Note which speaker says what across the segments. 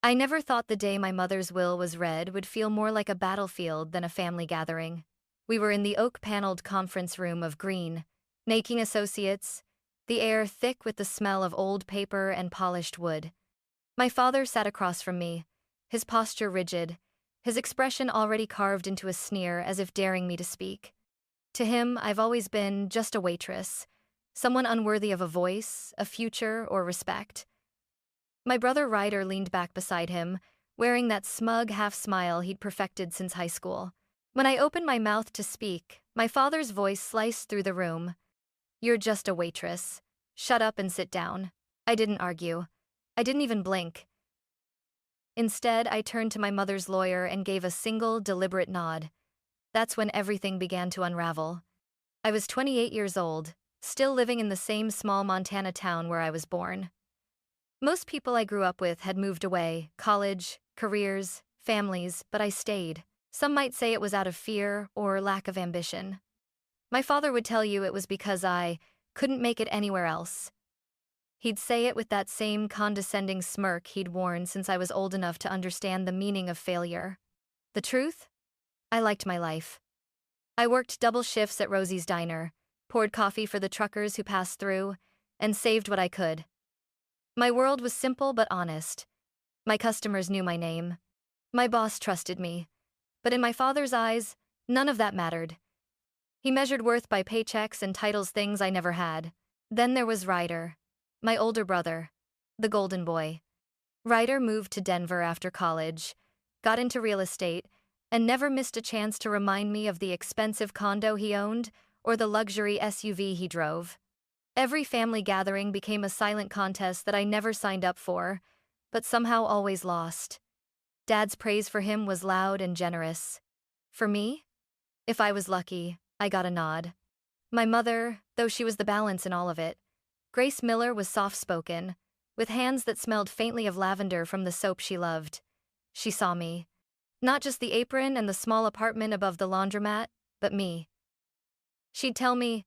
Speaker 1: I never thought the day my mother's will was read would feel more like a battlefield than a family gathering. We were in the oak-paneled conference room of green, naking associates, the air thick with the smell of old paper and polished wood. My father sat across from me, his posture rigid, his expression already carved into a sneer as if daring me to speak. To him, I've always been just a waitress, someone unworthy of a voice, a future, or respect. My brother Ryder leaned back beside him, wearing that smug half-smile he'd perfected since high school. When I opened my mouth to speak, my father's voice sliced through the room. "You're just a waitress. Shut up and sit down." I didn't argue. I didn't even blink. Instead, I turned to my mother's lawyer and gave a single, deliberate nod. That's when everything began to unravel. I was 28 years old, still living in the same small Montana town where I was born. Most people I grew up with had moved away, college, careers, families, but I stayed. Some might say it was out of fear or lack of ambition. My father would tell you it was because I couldn't make it anywhere else. He'd say it with that same condescending smirk he'd worn since I was old enough to understand the meaning of failure. The truth? I liked my life. I worked double shifts at Rosie's Diner, poured coffee for the truckers who passed through, and saved what I could. My world was simple but honest. My customers knew my name. My boss trusted me. But in my father's eyes, none of that mattered. He measured worth by paychecks and titles, things I never had. Then there was Ryder, my older brother, the golden boy. Ryder moved to Denver after college, got into real estate, and never missed a chance to remind me of the expensive condo he owned or the luxury SUV he drove. Every family gathering became a silent contest that I never signed up for, but somehow always lost. Dad's praise for him was loud and generous. For me? If I was lucky, I got a nod. My mother, though she was the balance in all of it, Grace Miller, was soft-spoken, with hands that smelled faintly of lavender from the soap she loved. She saw me. Not just the apron and the small apartment above the laundromat, but me. She'd tell me,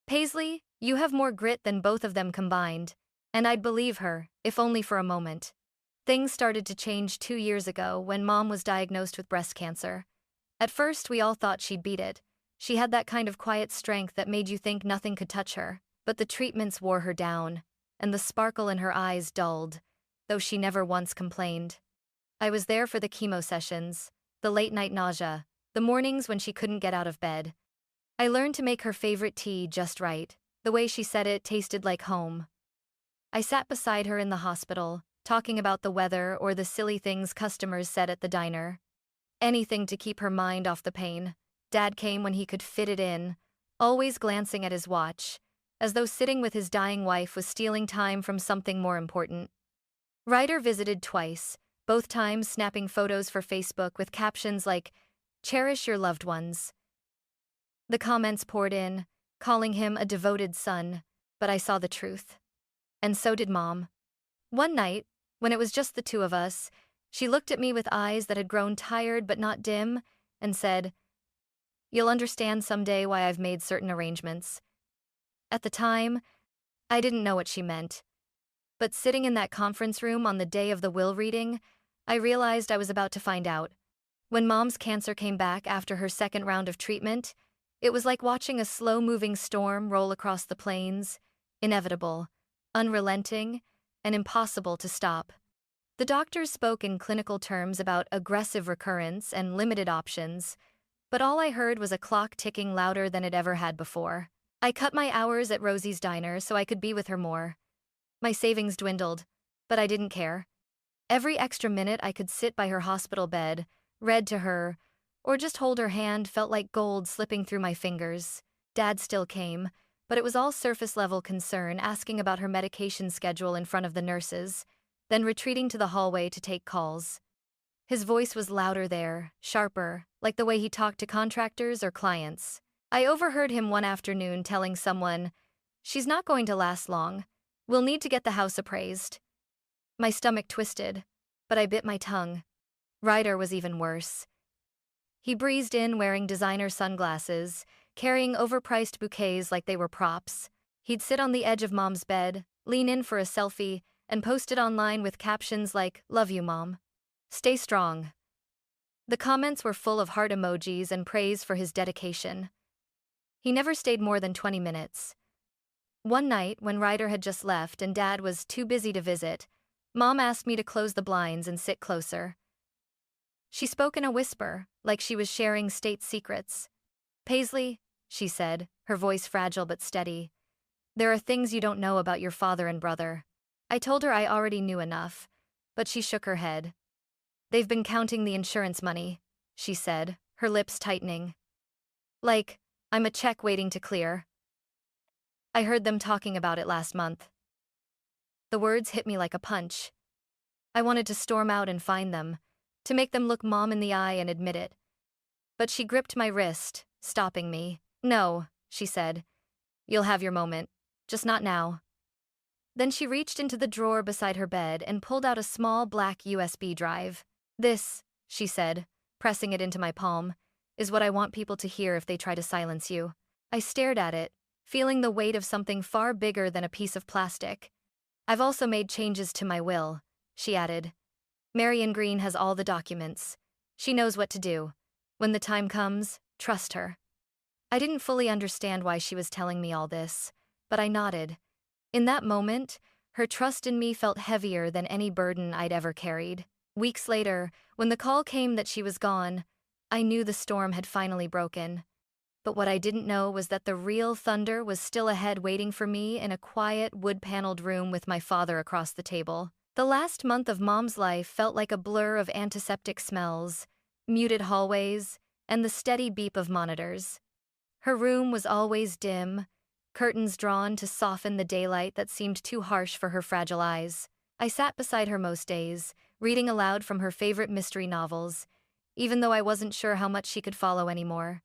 Speaker 1: "Paisley, you have more grit than both of them combined," and I'd believe her, if only for a moment. Things started to change 2 years ago when Mom was diagnosed with breast cancer. At first, we all thought she'd beat it. She had that kind of quiet strength that made you think nothing could touch her. But the treatments wore her down, and the sparkle in her eyes dulled, though she never once complained. I was there for the chemo sessions, the late-night nausea, the mornings when she couldn't get out of bed. I learned to make her favorite tea just right. The way she said it tasted like home. I sat beside her in the hospital, talking about the weather or the silly things customers said at the diner. Anything to keep her mind off the pain. Dad came when he could fit it in, always glancing at his watch, as though sitting with his dying wife was stealing time from something more important. Ryder visited twice, both times snapping photos for Facebook with captions like, "Cherish your loved ones." The comments poured in, calling him a devoted son, but I saw the truth. And so did Mom. One night, when it was just the two of us, she looked at me with eyes that had grown tired but not dim, and said, "You'll understand someday why I've made certain arrangements." At the time, I didn't know what she meant. But sitting in that conference room on the day of the will reading, I realized I was about to find out. When Mom's cancer came back after her second round of treatment, it was like watching a slow-moving storm roll across the plains, inevitable, unrelenting, and impossible to stop. The doctors spoke in clinical terms about aggressive recurrence and limited options, but all I heard was a clock ticking louder than it ever had before. I cut my hours at Rosie's Diner so I could be with her more. My savings dwindled, but I didn't care. Every extra minute I could sit by her hospital bed, read to her, or just hold her hand felt like gold slipping through my fingers. Dad still came, but it was all surface-level concern, asking about her medication schedule in front of the nurses, then retreating to the hallway to take calls. His voice was louder there, sharper, like the way he talked to contractors or clients. I overheard him one afternoon telling someone, "She's not going to last long. We'll need to get the house appraised." My stomach twisted, but I bit my tongue. Ryder was even worse. He breezed in wearing designer sunglasses, carrying overpriced bouquets like they were props. He'd sit on the edge of Mom's bed, lean in for a selfie, and posted online with captions like, "Love you, Mom. Stay strong." The comments were full of heart emojis and praise for his dedication. He never stayed more than 20 minutes. One night, when Ryder had just left and Dad was too busy to visit, Mom asked me to close the blinds and sit closer. She spoke in a whisper, like she was sharing state secrets. "Paisley," she said, her voice fragile but steady, "there are things you don't know about your father and brother." I told her I already knew enough, but she shook her head. "They've been counting the insurance money," she said, her lips tightening. "Like, I'm a check waiting to clear. I heard them talking about it last month." The words hit me like a punch. I wanted to storm out and find them, to make them look Mom in the eye and admit it. But she gripped my wrist, stopping me. "No," she said. "You'll have your moment. Just not now." Then she reached into the drawer beside her bed and pulled out a small black USB drive. "This," she said, pressing it into my palm, "is what I want people to hear if they try to silence you." I stared at it, feeling the weight of something far bigger than a piece of plastic. "I've also made changes to my will," she added. "Marion Green has all the documents. She knows what to do. When the time comes, trust her." I didn't fully understand why she was telling me all this, but I nodded. In that moment, her trust in me felt heavier than any burden I'd ever carried. Weeks later, when the call came that she was gone, I knew the storm had finally broken. But what I didn't know was that the real thunder was still ahead, waiting for me in a quiet, wood-paneled room with my father across the table. The last month of Mom's life felt like a blur of antiseptic smells, muted hallways, and the steady beep of monitors. Her room was always dim, curtains drawn to soften the daylight that seemed too harsh for her fragile eyes. I sat beside her most days, reading aloud from her favorite mystery novels, even though I wasn't sure how much she could follow anymore.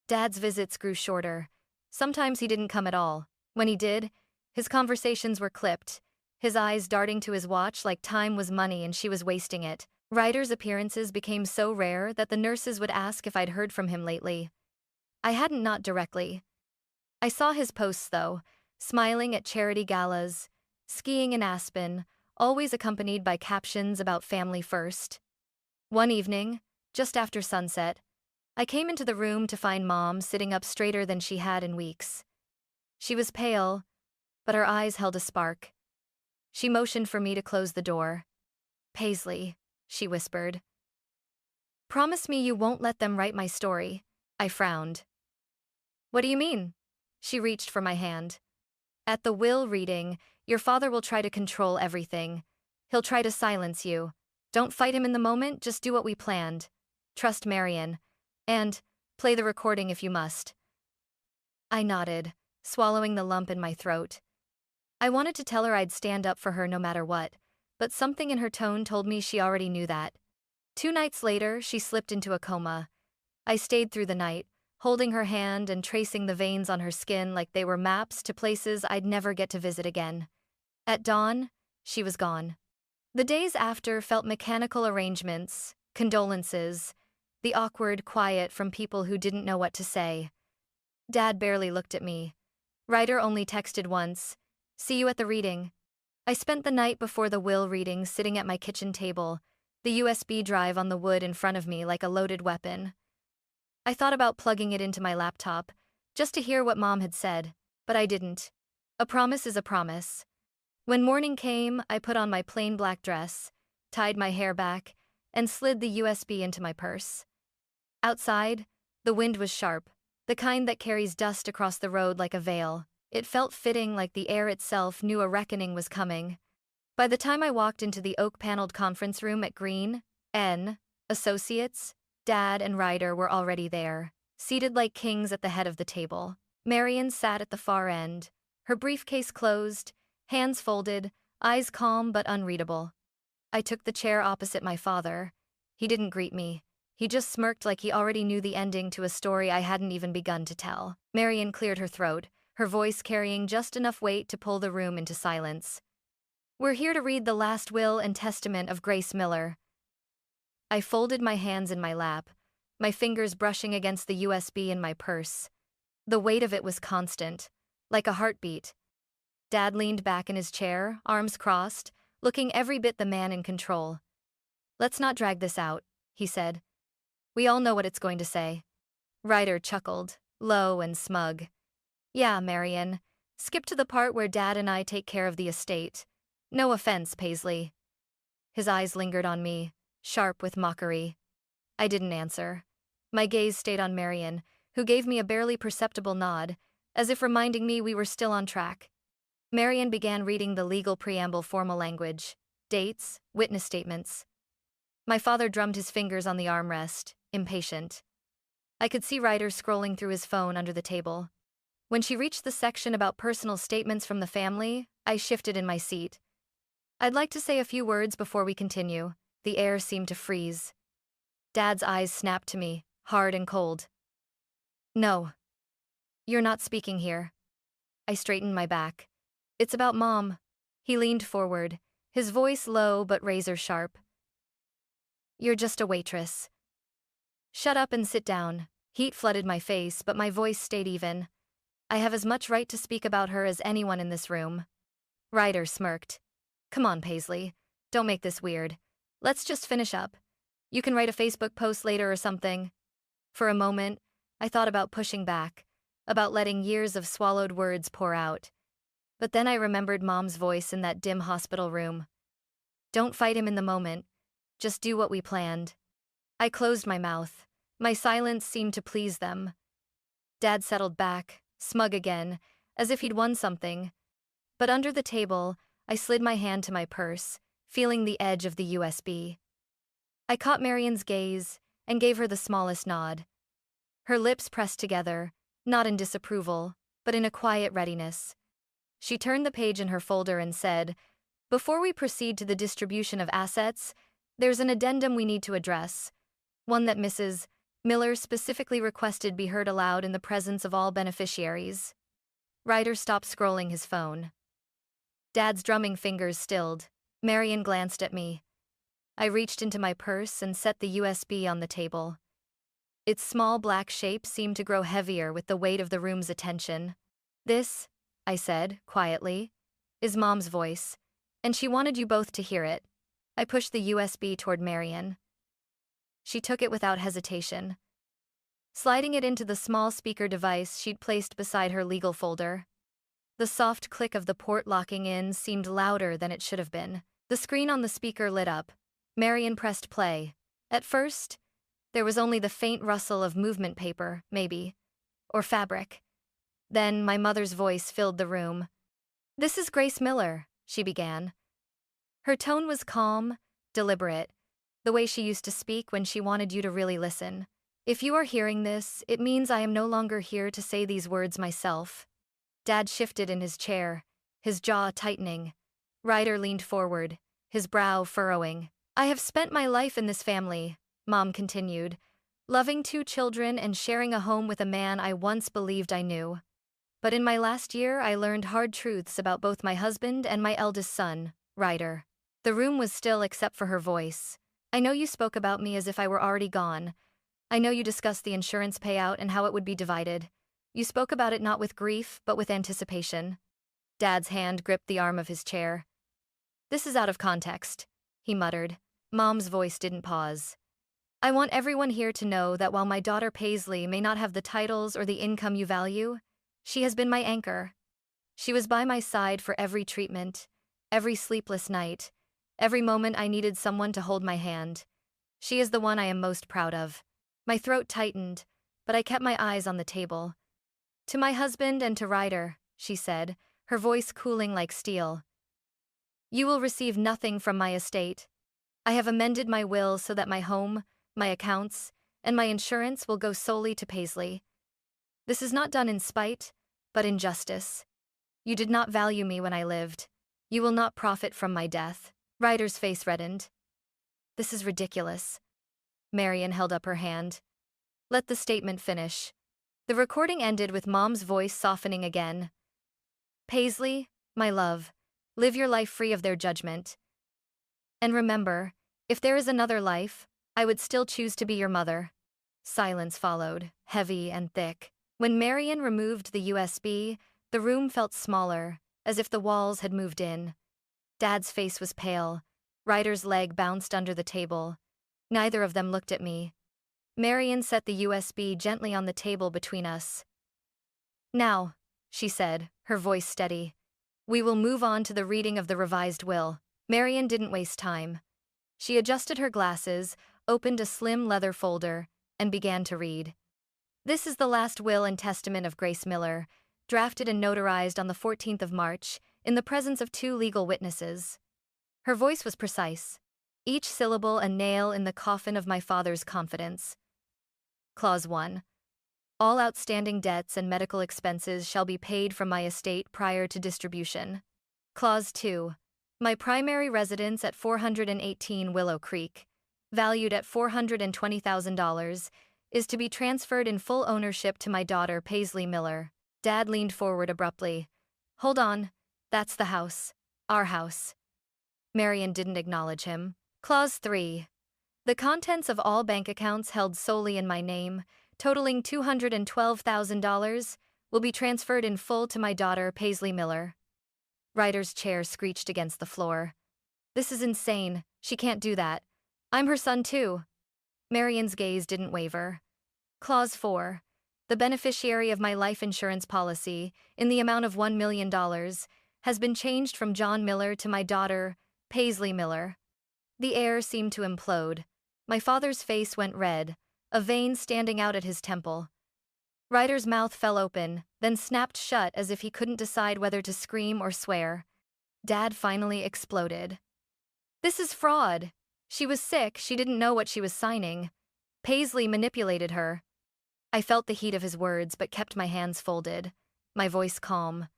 Speaker 1: Dad's visits grew shorter. Sometimes he didn't come at all. When he did, his conversations were clipped, his eyes darting to his watch like time was money and she was wasting it. Ryder's appearances became so rare that the nurses would ask if I'd heard from him lately. I hadn't, not directly. I saw his posts though, smiling at charity galas, skiing in Aspen, always accompanied by captions about family first. One evening, just after sunset, I came into the room to find Mom sitting up straighter than she had in weeks. She was pale, but her eyes held a spark. She motioned for me to close the door. "Paisley," she whispered. "Promise me you won't let them write my story." I frowned. "What do you mean?" She reached for my hand. "At the will reading, your father will try to control everything. He'll try to silence you. Don't fight him in the moment, just do what we planned. Trust Marion. And play the recording if you must." I nodded, swallowing the lump in my throat. I wanted to tell her I'd stand up for her no matter what, but something in her tone told me she already knew that. 2 nights later, she slipped into a coma. I stayed through the night, holding her hand and tracing the veins on her skin like they were maps to places I'd never get to visit again. At dawn, she was gone. The days after felt mechanical arrangements, condolences, the awkward quiet from people who didn't know what to say. Dad barely looked at me. Ryder only texted once, "See you at the reading." I spent the night before the will reading sitting at my kitchen table, the USB drive on the wood in front of me like a loaded weapon. I thought about plugging it into my laptop, just to hear what Mom had said, but I didn't. A promise is a promise. When morning came, I put on my plain black dress, tied my hair back, and slid the USB into my purse. Outside, the wind was sharp, the kind that carries dust across the road like a veil. It felt fitting, like the air itself knew a reckoning was coming. By the time I walked into the oak-paneled conference room at Green, N. Associates, Dad and Ryder were already there, seated like kings at the head of the table. Marion sat at the far end, her briefcase closed, hands folded, eyes calm but unreadable. I took the chair opposite my father. He didn't greet me. He just smirked like he already knew the ending to a story I hadn't even begun to tell. Marion cleared her throat, her voice carrying just enough weight to pull the room into silence. "We're here to read the last will and testament of Grace Miller." I folded my hands in my lap, my fingers brushing against the USB in my purse. The weight of it was constant, like a heartbeat. Dad leaned back in his chair, arms crossed, looking every bit the man in control. "Let's not drag this out," he said. "We all know what it's going to say." Ryder chuckled, low and smug. "Yeah, Marion. Skip to the part where Dad and I take care of the estate. No offense, Paisley." His eyes lingered on me, sharp with mockery. I didn't answer. My gaze stayed on Marion, who gave me a barely perceptible nod, as if reminding me we were still on track. Marion began reading the legal preamble formal language, dates, witness statements. My father drummed his fingers on the armrest, impatient. I could see Ryder scrolling through his phone under the table. When she reached the section about personal statements from the family, I shifted in my seat. "I'd like to say a few words before we continue." The air seemed to freeze. Dad's eyes snapped to me, hard and cold. "No. You're not speaking here." I straightened my back. "It's about Mom." He leaned forward, his voice low but razor sharp. "You're just a waitress." "Shut up and sit down." Heat flooded my face, but my voice stayed even. "I have as much right to speak about her as anyone in this room." Ryder smirked. "Come on, Paisley. Don't make this weird. Let's just finish up. You can write a Facebook post later or something." For a moment, I thought about pushing back, about letting years of swallowed words pour out. But then I remembered Mom's voice in that dim hospital room. "Don't fight him in the moment. Just do what we planned." I closed my mouth. My silence seemed to please them. Dad settled back, smug again, as if he'd won something. But under the table, I slid my hand to my purse, feeling the edge of the USB. I caught Marion's gaze and gave her the smallest nod. Her lips pressed together, not in disapproval, but in a quiet readiness. She turned the page in her folder and said, "Before we proceed to the distribution of assets, there's an addendum we need to address, one that Mrs. Miller specifically requested be heard aloud in the presence of all beneficiaries." Ryder stopped scrolling his phone. Dad's drumming fingers stilled. Marion glanced at me. I reached into my purse and set the USB on the table. Its small black shape seemed to grow heavier with the weight of the room's attention. "This," I said, quietly, "is Mom's voice, and she wanted you both to hear it." I pushed the USB toward Marion. She took it without hesitation, sliding it into the small speaker device she'd placed beside her legal folder. The soft click of the port locking in seemed louder than it should have been. The screen on the speaker lit up. Marion pressed play. At first, there was only the faint rustle of movement paper, maybe, or fabric. Then my mother's voice filled the room. "This is Grace Miller," she began. Her tone was calm, deliberate, the way she used to speak when she wanted you to really listen. "If you are hearing this, it means I am no longer here to say these words myself." Dad shifted in his chair, his jaw tightening. Ryder leaned forward, his brow furrowing. "I have spent my life in this family," Mom continued, "loving 2 children and sharing a home with a man I once believed I knew. But in my last year, I learned hard truths about both my husband and my eldest son, Ryder." The room was still except for her voice. "I know you spoke about me as if I were already gone. I know you discussed the insurance payout and how it would be divided. You spoke about it not with grief, but with anticipation." Dad's hand gripped the arm of his chair. "This is out of context," he muttered. Mom's voice didn't pause. "I want everyone here to know that while my daughter Paisley may not have the titles or the income you value, she has been my anchor. She was by my side for every treatment, every sleepless night, every moment I needed someone to hold my hand. She is the one I am most proud of." My throat tightened, but I kept my eyes on the table. "To my husband and to Ryder," she said, her voice cooling like steel. "You will receive nothing from my estate. I have amended my will so that my home, my accounts, and my insurance will go solely to Paisley. This is not done in spite, but in justice. You did not value me when I lived. You will not profit from my death." Ryder's face reddened. "This is ridiculous." Marion held up her hand. "Let the statement finish." The recording ended with Mom's voice softening again. "Paisley, my love, live your life free of their judgment. And remember, if there is another life, I would still choose to be your mother." Silence followed, heavy and thick. When Marion removed the USB, the room felt smaller, as if the walls had moved in. Dad's face was pale. Ryder's leg bounced under the table. Neither of them looked at me. Marian set the USB gently on the table between us. "Now," she said, her voice steady, "we will move on to the reading of the revised will." Marian didn't waste time. She adjusted her glasses, opened a slim leather folder, and began to read. "This is the last will and testament of Grace Miller, drafted and notarized on the 14th of March, in the presence of 2 legal witnesses." Her voice was precise, each syllable a nail in the coffin of my father's confidence. Clause 1. All outstanding debts and medical expenses shall be paid from my estate prior to distribution. Clause 2. My primary residence at 418 Willow Creek, valued at $420,000, is to be transferred in full ownership to my daughter Paisley Miller. Dad leaned forward abruptly. "Hold on, that's the house. Our house." Marian didn't acknowledge him. Clause 3. The contents of all bank accounts held solely in my name, totaling $212,000, will be transferred in full to my daughter Paisley Miller. Ryder's chair screeched against the floor. "This is insane. She can't do that. I'm her son too." Marian's gaze didn't waver. Clause 4. The beneficiary of my life insurance policy, in the amount of $1 million, has been changed from John Miller to my daughter, Paisley Miller. The air seemed to implode. My father's face went red, a vein standing out at his temple. Ryder's mouth fell open, then snapped shut as if he couldn't decide whether to scream or swear. Dad finally exploded. "This is fraud. She was sick, she didn't know what she was signing. Paisley manipulated her." I felt the heat of his words but kept my hands folded, my voice calm.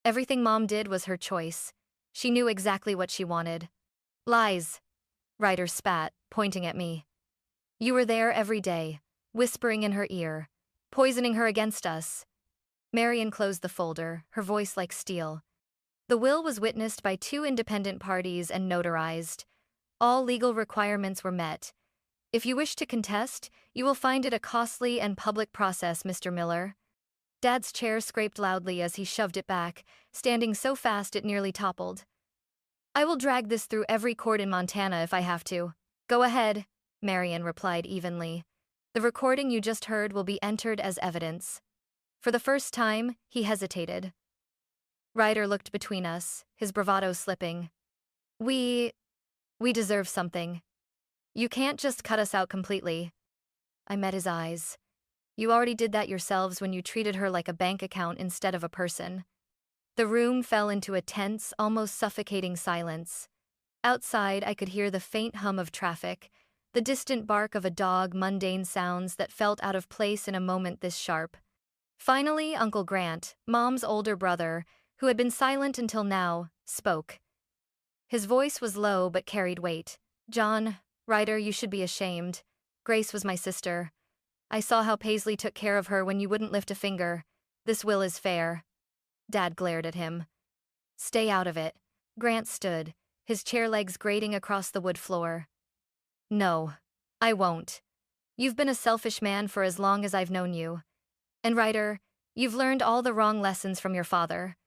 Speaker 1: "Everything Mom did was her choice. She knew exactly what she wanted." "Lies," Ryder spat, pointing at me. "You were there every day, whispering in her ear, poisoning her against us." Marian closed the folder, her voice like steel. "The will was witnessed by 2 independent parties and notarized. All legal requirements were met. If you wish to contest, you will find it a costly and public process, Mr. Miller." Dad's chair scraped loudly as he shoved it back, standing so fast it nearly toppled. "I will drag this through every court in Montana if I have to." "Go ahead," Marian replied evenly. "The recording you just heard will be entered as evidence." For the first time, he hesitated. Ryder looked between us, his bravado slipping. We deserve something. You can't just cut us out completely." I met his eyes. "You already did that yourselves when you treated her like a bank account instead of a person." The room fell into a tense, almost suffocating silence. Outside, I could hear the faint hum of traffic, the distant bark of a dog, mundane sounds that felt out of place in a moment this sharp. Finally, Uncle Grant, Mom's older brother, who had been silent until now, spoke. His voice was low but carried weight. "John, Ryder, you should be ashamed. Grace was my sister. I saw how Paisley took care of her when you wouldn't lift a finger. This will is fair." Dad glared at him. "Stay out of it." Grant stood, his chair legs grating across the wood floor. "No, I won't. You've been a selfish man for as long as I've known you. And Ryder, you've learned all the wrong lessons from your father.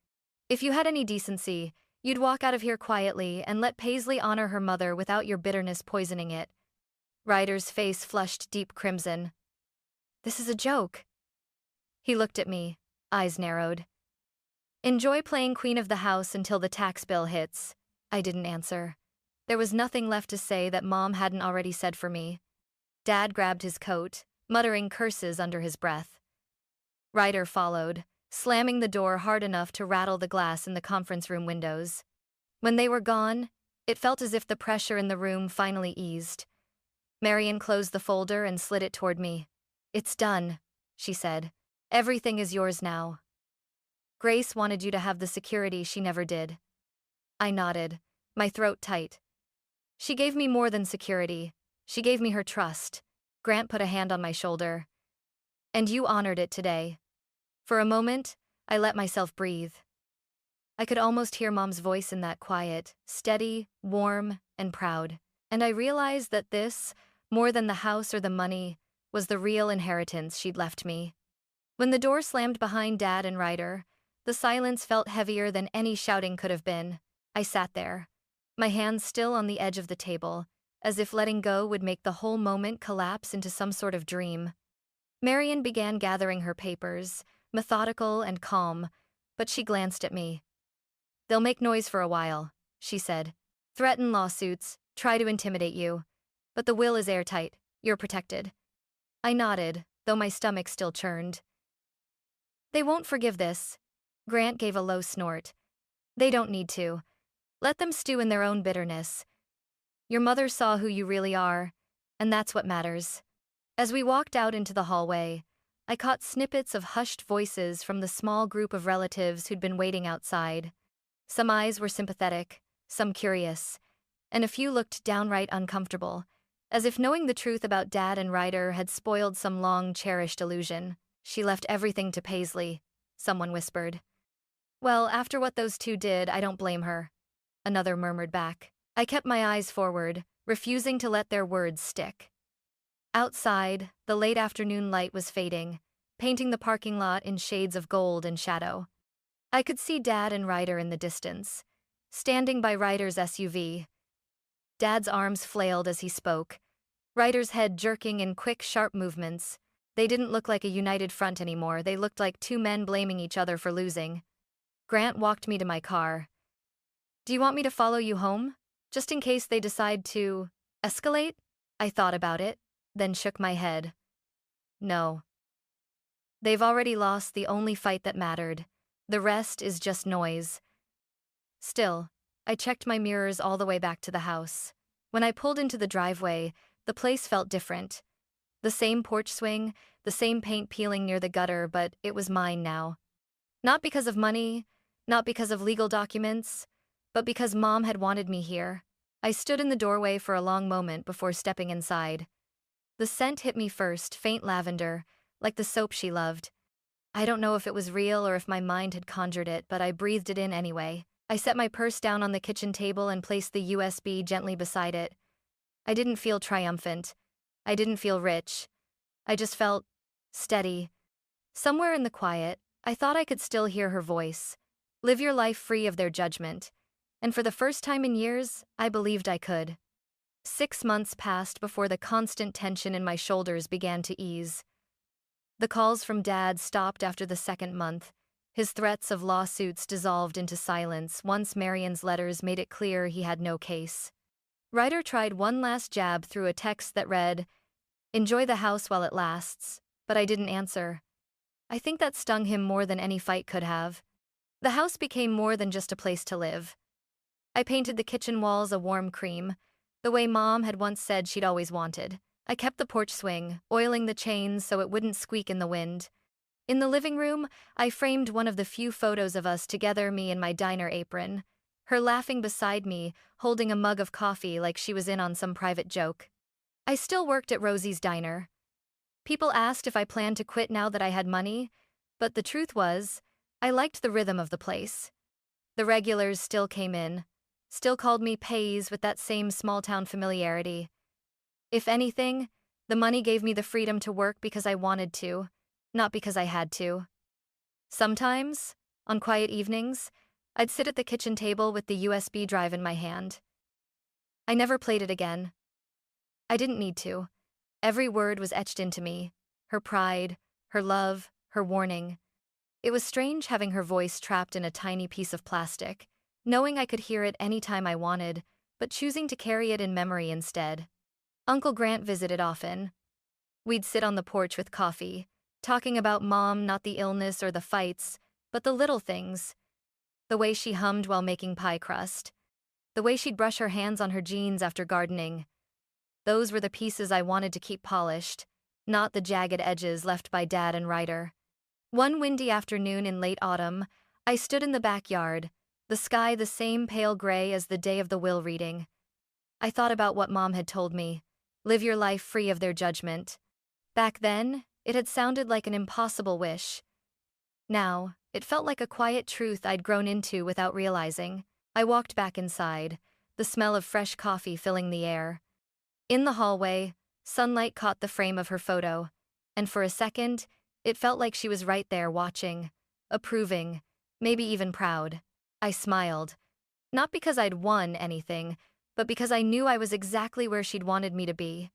Speaker 1: If you had any decency, you'd walk out of here quietly and let Paisley honor her mother without your bitterness poisoning it." Ryder's face flushed deep crimson. "This is a joke." He looked at me, eyes narrowed. "Enjoy playing queen of the house until the tax bill hits." I didn't answer. There was nothing left to say that Mom hadn't already said for me. Dad grabbed his coat, muttering curses under his breath. Ryder followed, slamming the door hard enough to rattle the glass in the conference room windows. When they were gone, it felt as if the pressure in the room finally eased. Marian closed the folder and slid it toward me. "It's done," she said. "Everything is yours now. Grace wanted you to have the security she never did." I nodded, my throat tight. "She gave me more than security. She gave me her trust." Grant put a hand on my shoulder. "And you honored it today." For a moment, I let myself breathe. I could almost hear Mom's voice in that quiet, steady, warm, and proud. And I realized that this, more than the house or the money, was the real inheritance she'd left me. When the door slammed behind Dad and Ryder, the silence felt heavier than any shouting could have been. I sat there, my hands still on the edge of the table, as if letting go would make the whole moment collapse into some sort of dream. Marian began gathering her papers, methodical and calm, but she glanced at me. "They'll make noise for a while," she said. "Threaten lawsuits, try to intimidate you. But the will is airtight, you're protected." I nodded, though my stomach still churned. "They won't forgive this." Grant gave a low snort. "They don't need to. Let them stew in their own bitterness. Your mother saw who you really are, and that's what matters." As we walked out into the hallway, I caught snippets of hushed voices from the small group of relatives who'd been waiting outside. Some eyes were sympathetic, some curious, and a few looked downright uncomfortable, as if knowing the truth about Dad and Ryder had spoiled some long-cherished illusion. "She left everything to Paisley," someone whispered. "Well, after what those two did, I don't blame her," another murmured back. I kept my eyes forward, refusing to let their words stick. Outside, the late afternoon light was fading, painting the parking lot in shades of gold and shadow. I could see Dad and Ryder in the distance, standing by Ryder's SUV. Dad's arms flailed as he spoke, Ryder's head jerking in quick, sharp movements. They didn't look like a united front anymore, they looked like two men blaming each other for losing. Grant walked me to my car. "Do you want me to follow you home? Just in case they decide to escalate?" I thought about it, then shook my head. "No. They've already lost the only fight that mattered. The rest is just noise." Still, I checked my mirrors all the way back to the house. When I pulled into the driveway, the place felt different. The same porch swing, the same paint peeling near the gutter, but it was mine now. Not because of money, not because of legal documents, but because Mom had wanted me here. I stood in the doorway for a long moment before stepping inside. The scent hit me first, faint lavender, like the soap she loved. I don't know if it was real or if my mind had conjured it, but I breathed it in anyway. I set my purse down on the kitchen table and placed the USB gently beside it. I didn't feel triumphant. I didn't feel rich. I just felt steady. Somewhere in the quiet, I thought I could still hear her voice. "Live your life free of their judgment." And for the first time in years, I believed I could. 6 months passed before the constant tension in my shoulders began to ease. The calls from Dad stopped after the second month. His threats of lawsuits dissolved into silence once Marian's letters made it clear he had no case. Ryder tried one last jab through a text that read, "Enjoy the house while it lasts," but I didn't answer. I think that stung him more than any fight could have. The house became more than just a place to live. I painted the kitchen walls a warm cream, the way Mom had once said she'd always wanted. I kept the porch swing, oiling the chains so it wouldn't squeak in the wind. In the living room, I framed one of the few photos of us together, me in my diner apron, her laughing beside me, holding a mug of coffee like she was in on some private joke. I still worked at Rosie's diner. People asked if I planned to quit now that I had money, but the truth was, I liked the rhythm of the place. The regulars still came in, still called me Pays with that same small-town familiarity. If anything, the money gave me the freedom to work because I wanted to, not because I had to. Sometimes, on quiet evenings, I'd sit at the kitchen table with the USB drive in my hand. I never played it again. I didn't need to. Every word was etched into me, her pride, her love, her warning. It was strange having her voice trapped in a tiny piece of plastic, knowing I could hear it any time I wanted, but choosing to carry it in memory instead. Uncle Grant visited often. We'd sit on the porch with coffee, talking about Mom, not the illness or the fights, but the little things. The way she hummed while making pie crust. The way she'd brush her hands on her jeans after gardening. Those were the pieces I wanted to keep polished, not the jagged edges left by Dad and Ryder. One windy afternoon in late autumn, I stood in the backyard, the sky the same pale gray as the day of the will reading. I thought about what Mom had told me. Live your life free of their judgment. Back then, it had sounded like an impossible wish. Now, it felt like a quiet truth I'd grown into without realizing. I walked back inside, the smell of fresh coffee filling the air. In the hallway, sunlight caught the frame of her photo, and for a second, it felt like she was right there watching, approving, maybe even proud. I smiled. Not because I'd won anything, but because I knew I was exactly where she'd wanted me to be.